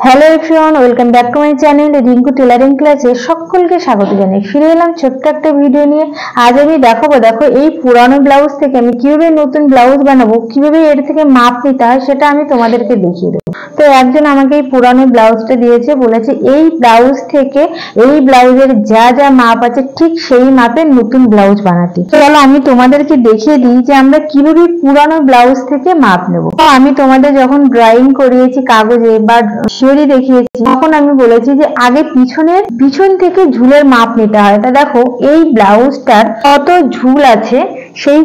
Hello everyone, welcome back to my channel Rinku tailoring ক্লাসে সকলকে স্বাগত জানাই। ফিরে এলাম ছোট্ট একটা ভিডিও নিয়ে। আজ আমি দেখাবো, দেখো এই পুরানো ব্লাউজ থেকে আমি কিভাবে নতুন ব্লাউজ বানাবো, কিভাবে এর থেকে মাপ নিতে হয় সেটা আমি তোমাদেরকে দেখিয়ে দেবো। তো একজন আমাকে এই পুরানো ব্লাউজটা দিয়েছে, বলেছে এই ব্লাউজ থেকে এই ব্লাউজের যা যা মাপ আছে ঠিক সেই মাপের নতুন ব্লাউজ বানাতে। চলো আমি তোমাদেরকে দেখিয়ে দিই যে আমরা কিভাবে পুরানো ব্লাউজ থেকে মাপ নেব। তো আমি তোমাদের যখন ড্রয়িং করিয়েছি কাগজে বা থিওরি দেখিয়েছি, তখন আমি বলেছি যে আগে পিছন থেকে ঝুলের মাপ নিতে হয়। তা দেখো এই ব্লাউজটার কত ঝুল আছে, সেই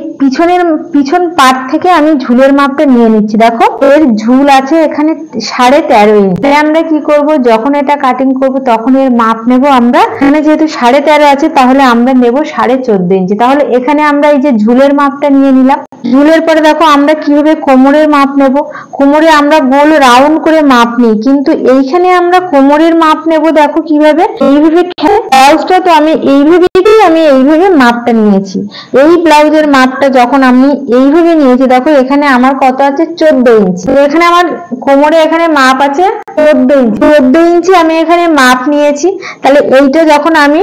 পিছন পার্ট থেকে আমি ঝুলের মাপটা নিয়ে নিচ্ছি। দেখো এর ঝুল আছে এখানে 13.5 ইঞ্চি। তাই আমরা কি করব, যখন এটা কাটিং করব তখন এর মাপ নেব আমরা। এখানে যেহেতু 13.5 আছে তাহলে আমরা নেব 14.5 ইঞ্চি। তাহলে এখানে আমরা এই যে ঝুলের মাপটা নিয়ে নিলাম। ঝুলের পরে দেখো আমরা কিভাবে কোমরের মাপ নেব। কোমরে আমরা গোল রাউন্ড করে মাপ নিই, কিন্তু এইখানে আমরা কোমরের মাপ নেব। দেখো কিভাবে, এইভাবে ব্লাউজটা তো আমি এইভাবে মাপটা নিয়েছি। এই ব্লাউজের মাপটা যখন আমি এইভাবে নিয়েছি, দেখো এখানে আমার কত আছে 14 ইঞ্চি। এখানে আমার কোমরে এখানে মাপ আছে 14 ইঞ্চি আমি এখানে মাপ নিয়েছি। তাহলে এইটা যখন আমি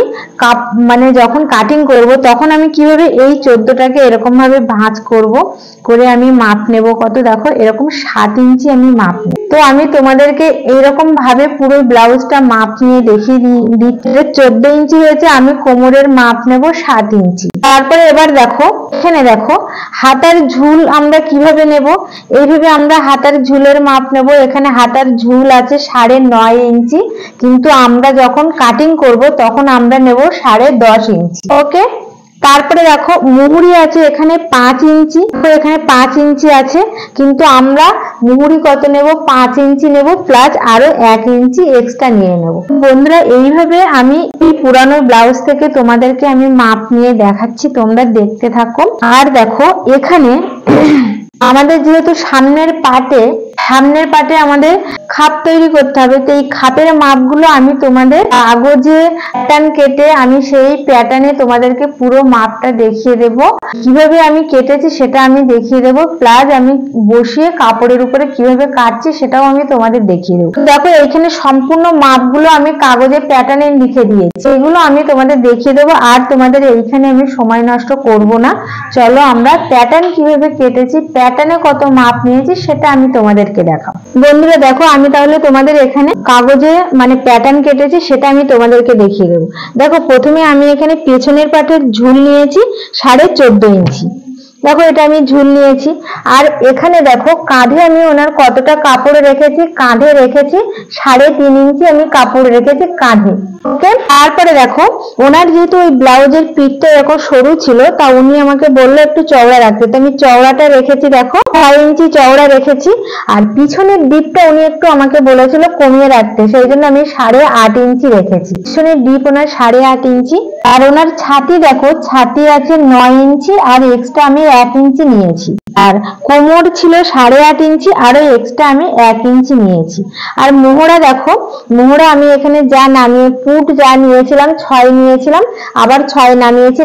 যখন কাটিং করব তখন আমি কিভাবে এই 14টাকে এরকম ভাবে ভাঁজ করে আমি মাপ নেব কত, দেখো এরকম 7 ইঞ্চি আমি মাপ নেব। তো আমি তোমাদেরকে এইরকম ভাবে পুরো ব্লাউজটা মাপ নিয়ে দেখিয়ে দিচ্ছি। 14 ইঞ্চি হয়েছে, আমি কোমরের মাপ নেব 7 ইঞ্চি। তারপরে এবার দেখো এখানে দেখো হাতার ঝুল আমরা কিভাবে নেব। এইভাবে আমরা হাতার ঝুলের মাপ নেব। এখানে হাতার ঝুল আছে 9.5 ইঞ্চি, কিন্তু আমরা যখন কাটিং করব তখন আমরা নেব 10.5 ইঞ্চি। ওকে, তারপরে দেখো মুহুরি আছে এখানে 5 ইঞ্চি। এখানে 5 ইঞ্চি আছে, কিন্তু আমরা মুহুরি কত নেব, 5 ইঞ্চি নেব, প্লাস আরো 1 ইঞ্চি এক্সট্রা নিয়ে নেব। বন্ধুরা এইভাবে আমি এই পুরানো ব্লাউজ থেকে তোমাদেরকে আমি মাপ নিয়ে দেখাচ্ছি, তোমরা দেখতে থাকো। আর দেখো এখানে আমাদের যেহেতু সামনের পাটে আমাদের খাপ তৈরি করতে হবে, তো এই খাপের মাপগুলো আমি তোমাদের কাগজে প্যাটার্ন কেটে আমি সেই প্যাটার্নে তোমাদেরকে পুরো মাপটা দেখিয়ে দেব। কিভাবে আমি কেটেছি সেটা আমি দেখিয়ে দেব, প্লাস আমি বসিয়ে কাপড়ের উপরে কিভাবে কাটছি সেটাও আমি তোমাদের দেখিয়ে দেবো। দেখো এইখানে সম্পূর্ণ মাপগুলো আমি কাগজে প্যাটার্নে লিখে দিয়েছি, এগুলো আমি তোমাদের দেখিয়ে দেবো। আর তোমাদের এইখানে আমি সময় নষ্ট করব না, চলো আমরা প্যাটার্ন কিভাবে কেটেছি, প্যাটার্নে কত মাপ নিয়েছি সেটা আমি তোমাদেরকে দেখাবো। বন্ধুরা দেখো আমি তাহলে তোমাদের এখানে কাগজে প্যাটার্ন কেটেছি সেটা আমি তোমাদেরকে দেখিয়ে দেবো। দেখো প্রথমে আমি এখানে পেছনের পাটের ঝুল নিয়েছি 14.5 ইঞ্চি। দেখো এটা আমি ঝুল নিয়েছি। আর এখানে দেখো কাঁধে আমি ওনার কতটা কাপড় রেখেছি, কাঁধে রেখেছি 3.5 ইঞ্চি আমি কাপড় রেখেছি কাঁধে। ওকে, তারপরে দেখো ওনার যেহেতু ওই ব্লাউজের পিঠটা এরকম সরু ছিল, তা উনি আমাকে বললো একটু চওড়া রাখতে, তো আমি চওড়াটা রেখেছি, দেখো 6 ইঞ্চি চওড়া রেখেছি। আর পিছনের ডিপটা উনি একটু আমাকে বলেছিল কমিয়ে রাখতে, সেই জন্য আমি 8.5 ইঞ্চি রেখেছি। পিছনের ডিপ ওনার 8.5 ইঞ্চি। আর ওনার ছাতি দেখো, ছাতি আছে 9 ইঞ্চি, আর এক্সট্রা আমি 1 ইঞ্চি নিয়েছি। আর কোমর ছিল 8.5 ইঞ্চি, আরো এক্সট্রা আমি 1 ইঞ্চি নিয়েছি। আর মোহরা দেখো, মোহরা আমি এখানে পুট যা নিয়েছিলাম 6 নিয়েছিলাম, আবার 6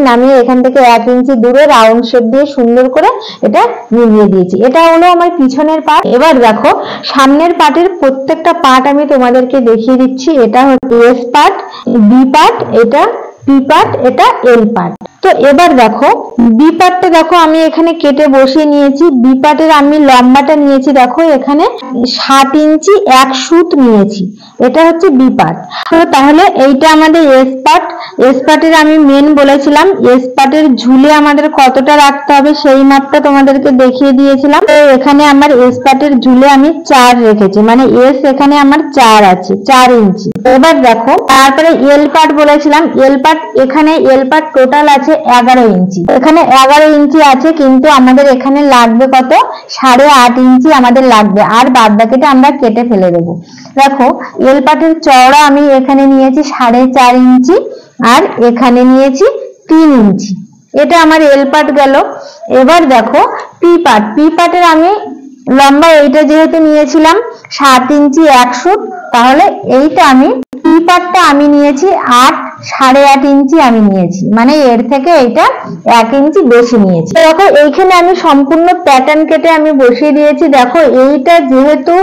নামিয়ে এখান থেকে 1 ইঞ্চি দূরে রাউন্ড শেপ দিয়ে সুন্দর করে এটা মিলিয়ে দিয়েছি। এটা হলো আমার পিছনের পার্ট। এবার দেখো সামনের পার্টের প্রত্যেকটা পার্ট আমি তোমাদেরকে দেখিয়ে দিচ্ছি। এটা হচ্ছে এস পার্ট, বি পার্ট, এটা পি পার্ট, এটা এল পার্ট। তো এবার দেখো বি পার্টটা দেখো আমি এখানে কেটে বসিয়ে নিয়েছি। বি পার্টের আমি লম্বাটা নিয়েছি, দেখো এখানে 7 ইঞ্চি 1 সুত নিয়েছি, এটা হচ্ছে বি পার্ট। তো তাহলে এইটা আমাদের এস পার্ট। এস পার্টের আমি মেন বলেছিলাম এস পার্টের ঝুলে আমাদের কতটা রাখতে হবে সেই মাপটা তোমাদেরকে দেখিয়ে দিয়েছিলাম। তো এখানে আমার এস পার্টের ঝুলে আমি 4 রেখেছি, এস এখানে আমার 4 আছে, 4 ইঞ্চি। এবার দেখো তারপরে এল পার্ট বলেছিলাম, এল পার্ট এখানে এল পার্ট টোটাল আছে 11 ইঞ্চি। এখানে 11 ইঞ্চি আছে, কিন্তু আমাদের এখানে লাগবে কত, 8.5 ইঞ্চি আমাদের লাগবে, আর বাদ বাকিটা আমরা কেটে ফেলে দেবো। দেখো এল পার্টের চওড়া আমি এখানে নিয়েছি 4.5 ইঞ্চি, আর এখানে নিয়েছি 3 ইঞ্চি। এটা আমার এল পার্ট গেল। এবার দেখো পি পার্টের আমি লম্বা এইটা যেহেতু নিয়েছিলাম 7 ইঞ্চি 1 সুত, তাহলে এইটা আমি পি পার্টটা আমি নিয়েছি 8.5 ইঞ্চি আমি নিয়েছি, মানে এর থেকে এটা 1 ইঞ্চি বেশি নিয়েছি। দেখো এইখানে আমি সম্পূর্ণ প্যাটার্ন কেটে আমি বসিয়ে দিয়েছি। দেখো এইটা যেহেতু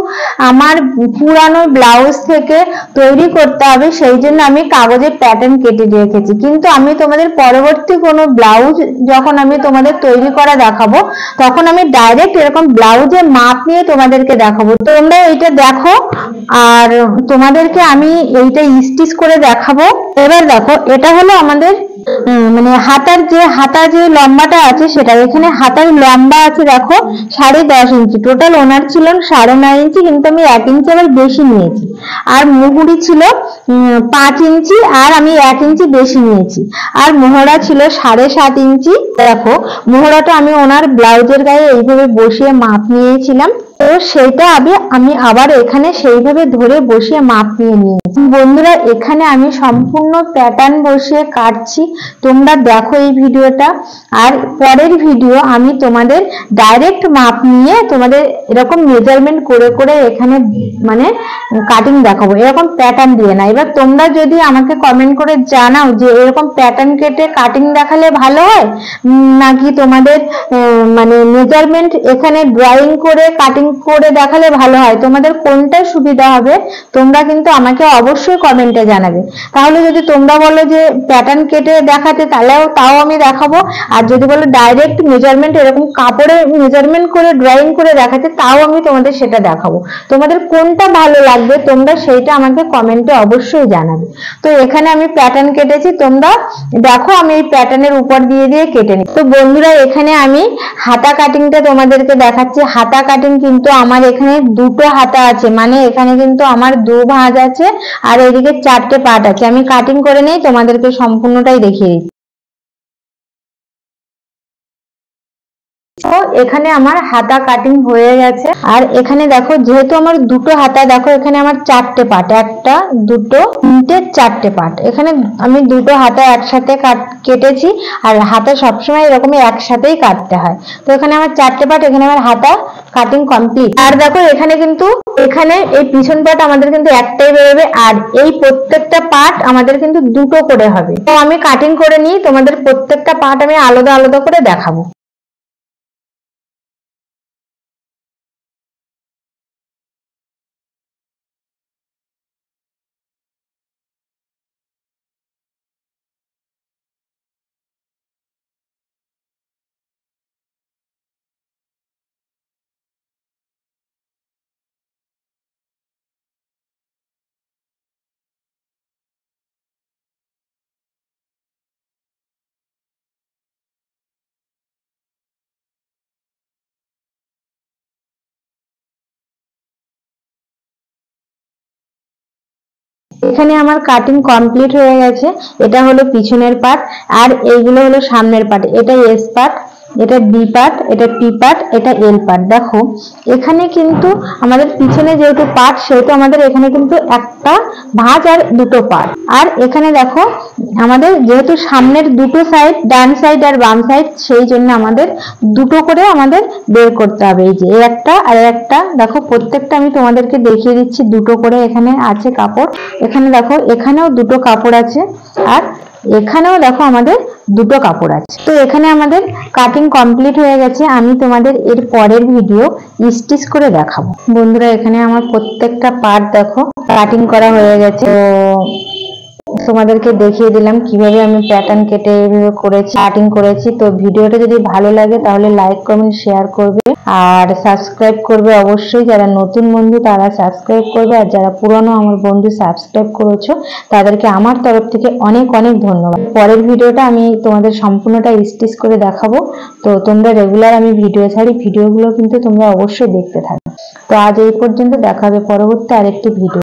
আমার পুরানো ব্লাউজ থেকে তৈরি করতে হবে, সেই জন্য আমি কাগজে প্যাটার্ন কেটে রেখেছি, কিন্তু আমি তোমাদের পরবর্তী কোনো ব্লাউজ যখন আমি তোমাদের তৈরি করা দেখাবো, তখন আমি ডাইরেক্ট এরকম ব্লাউজে মাপ নিয়ে তোমাদেরকে দেখাবো। তোমরা এইটা দেখো আর তোমাদেরকে আমি এইটা স্টিচ করে দেখাবো। এবার দেখো এটা হলো আমাদের মানে হাতার যে লম্বাটা আছে সেটা, এখানে হাতার লম্বা আছে দেখো 10.5 ইঞ্চি, টোটাল ওনার ছিল 9.5 ইঞ্চি, কিন্তু আমি 1 ইঞ্চি আবার বেশি নিয়েছি। আর মুহুরি ছিল 5 ইঞ্চি, আর আমি 1 ইঞ্চি বেশি নিয়েছি। আর মোহরা ছিল 7.5 ইঞ্চি। দেখো মোহরাটা আমি ওনার ব্লাউজের গায়ে এইভাবে বসিয়ে মাপ নিয়েছিলাম, তো সেটা আমি আবার এখানে সেইভাবে ধরে বসিয়ে মাপ নিয়ে নিয়েছি। বন্ধুরা এখানে আমি সম্পূর্ণ প্যাটার্ন বসিয়ে কাটছি, তোমরা দেখো এই ভিডিওটা। আর পরের ভিডিও আমি তোমাদের ডাইরেক্ট মাপ নিয়ে তোমাদের এরকম মেজারমেন্ট করে করে এখানে মানে কাটিং দেখাবো, এরকম প্যাটার্ন দিয়ে না। এবার তোমরা যদি আমাকে কমেন্ট করে জানাও যে এরকম প্যাটার্ন কেটে কাটিং দেখালে ভালো হয় নাকি তোমাদের মানে মেজারমেন্ট এখানে ড্রয়িং করে কাটিং করে দেখালে ভালো হয়, তোমাদের কোনটা সুবিধা হবে তোমরা কিন্তু আমাকে অবশ্যই কমেন্টে জানাবে। তাহলে যদি তোমরা বলো যে প্যাটার্ন কেটে দেখাতে, তাও আমি দেখাবো। আর যদি বলো ডাইরেক্ট মেজারমেন্ট এরকম কাপড়ে মেজারমেন্ট করে ড্রয়িং করে দেখাতে, তাও আমি তোমাদের সেটা দেখাবো। তোমাদের কোনটা ভালো লাগবে তোমরা সেইটা আমাকে কমেন্টে অবশ্যই জানাবে। তো এখানে আমি প্যাটার্ন কেটেছি, তোমরা দেখো আমি এই প্যাটার্নের উপর দিয়ে দিয়ে কেটে নিই। তো বন্ধুরা এখানে আমি হাতা কাটিংটা তোমাদেরকে দেখাচ্ছি। হাতা কাটিং কিন্তু আমার এখানে দুটো হাতা আছে, মানে এখানে কিন্তু আমার 2 ভাঁজ আছে আর এদিকে 4টে পার্ট আছে। আমি কাটিং করে নেই, তোমাদেরকে সম্পূর্ণটাই দেখিয়ে দিচ্ছি। তো এখানে আমার হাতা কাটিং হয়ে গেছে। আর এখানে দেখো যেহেতু আমার দুটো হাতা, দেখো এখানে আমার 4টে পার্ট, 1 2 3 4টে পার্ট। এখানে আমি দুটো হাতা একসাথে কেটেছি, আর হাতা সবসময় এরকম একসাথেই কাটতে হয়। তো এখানে আমার 4টে পার্ট, এখানে আমার হাতা কাটিং কমপ্লিট। আর দেখো এখানে কিন্তু এই পিছন পার্ট আমাদের কিন্তু একটাই বেরোবে, আর এই প্রত্যেকটা পার্ট আমাদের কিন্তু দুটো করে হবে। তো আমি কাটিং করে নিই, তোমাদের প্রত্যেকটা পার্ট আমি আলাদা আলাদা করে দেখাবো। এখানে আমার কাটিং কমপ্লিট হয়ে গেছে। এটা হলো পিছনের পার্ট, আর এইগুলো হলো সামনের পার্ট। এটা এস পার্ট, এটা বি পার্ট, এটা পি পার্ট, এটা এল পার্ট। দেখো এখানে কিন্তু আমাদের পিছনে যেহেতু পার্ট, সেহেতু আমাদের এখানে কিন্তু একটা ভাঁজ আর দুটো পার্ট। আর এখানে দেখো আমাদের যেহেতু সামনের দুটো সাইড, ডান সাইড আর বাম সাইড, সেই জন্য আমাদের দুটো করে আমাদের বের করতে হবে। এই যে একটা আর একটা, দেখো প্রত্যেকটা আমি তোমাদেরকে দেখিয়ে দিচ্ছি। দুটো করে এখানে আছে কাপড়, এখানে দেখো এখানেও দুটো কাপড় আছে, আর এখানেও দেখো আমাদের দুটো কাপড় আছে। তো এখানে আমাদের কাটিং কমপ্লিট হয়ে গেছে। আমি তোমাদের এর পরের ভিডিও স্টিচ করে দেখাবো। বন্ধুরা এখানে আমার প্রত্যেকটা পার্ট দেখো কাটিং করা হয়ে গেছে। তোমাদেরকে দেখিয়ে দিলাম কিভাবে আমি প্যাটার্ন কেটে এইভাবে করেছি, কাটিং করেছি। তো ভিডিওটা যদি ভালো লাগে তাহলে লাইক কমেন্ট শেয়ার করবে, আর সাবস্ক্রাইব করবে অবশ্যই। যারা নতুন বন্ধু তারা সাবস্ক্রাইব করবে, আর যারা পুরনো আমার বন্ধু সাবস্ক্রাইব করেছো তাদেরকে আমার তরফ থেকে অনেক অনেক ধন্যবাদ। পরের ভিডিওটা আমি তোমাদের সম্পূর্ণটা স্টিচ করে দেখাবো। তো তোমরা রেগুলার আমি ভিডিও ছাড়ি, ভিডিওগুলো কিন্তু তোমরা অবশ্যই দেখতে থাকো। তো আজ এই পর্যন্ত, দেখা হবে পরবর্তী আরেকটি ভিডিও।